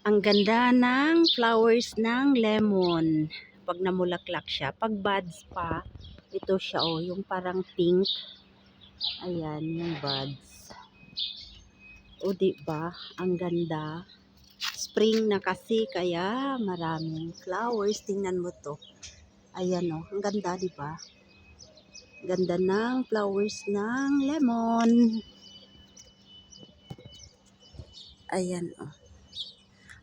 Ang ganda ng flowers ng lemon. Pag namulaklak siya, pag buds pa, ito siya oh, yung parang pink. Ayan, yung buds. O diba, ang ganda. Spring na kasi kaya maraming flowers. Tingnan mo to. Ayan oh, ang ganda diba? Ganda ng flowers ng lemon. Ayan oh.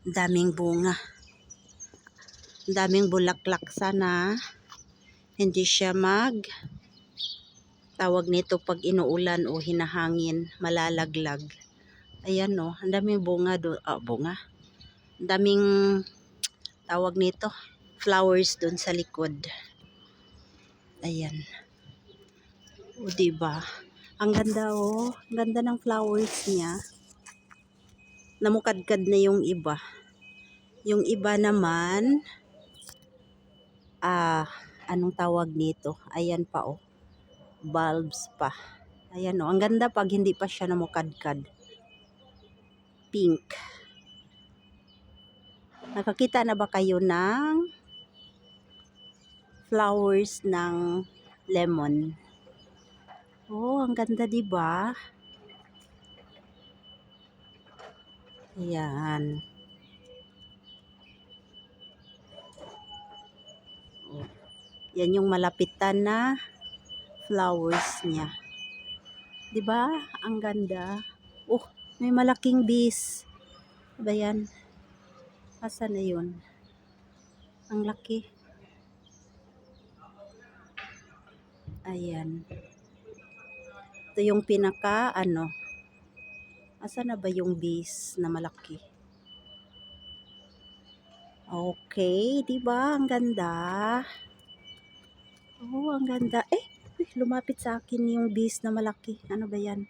Daming bunga. Daming bulaklak, sana hindi siya tawag nito pag inuulan o hinahangin, malalaglag. Ayan no, ang daming bunga do, bunga. Ang daming tawag nito, flowers doon sa likod. Ayan. O diba? Ang ganda oh, ang ganda ng flowers niya. Namukadkad na yung iba. Yung iba naman, anong tawag nito? Ayan pa oh. Bulbs pa. Ayan o, ang ganda pag hindi pa siya namukadkad. Pink. Nakakita na ba kayo ng flowers ng lemon? Oh, ang ganda 'di ba? Ayan. Oh, yan yung malapitan na flowers niya. 'Di ba? Ang ganda. Oh, may malaking bees. Ba yan? Asa na yun? Ang laki. Ayan. Ito yung pinaka asa na ba yung bees na malaki? Okay, 'di ba? Ang ganda. Oh, ang ganda. Lumapit sa akin yung bees na malaki. Ano ba 'yan?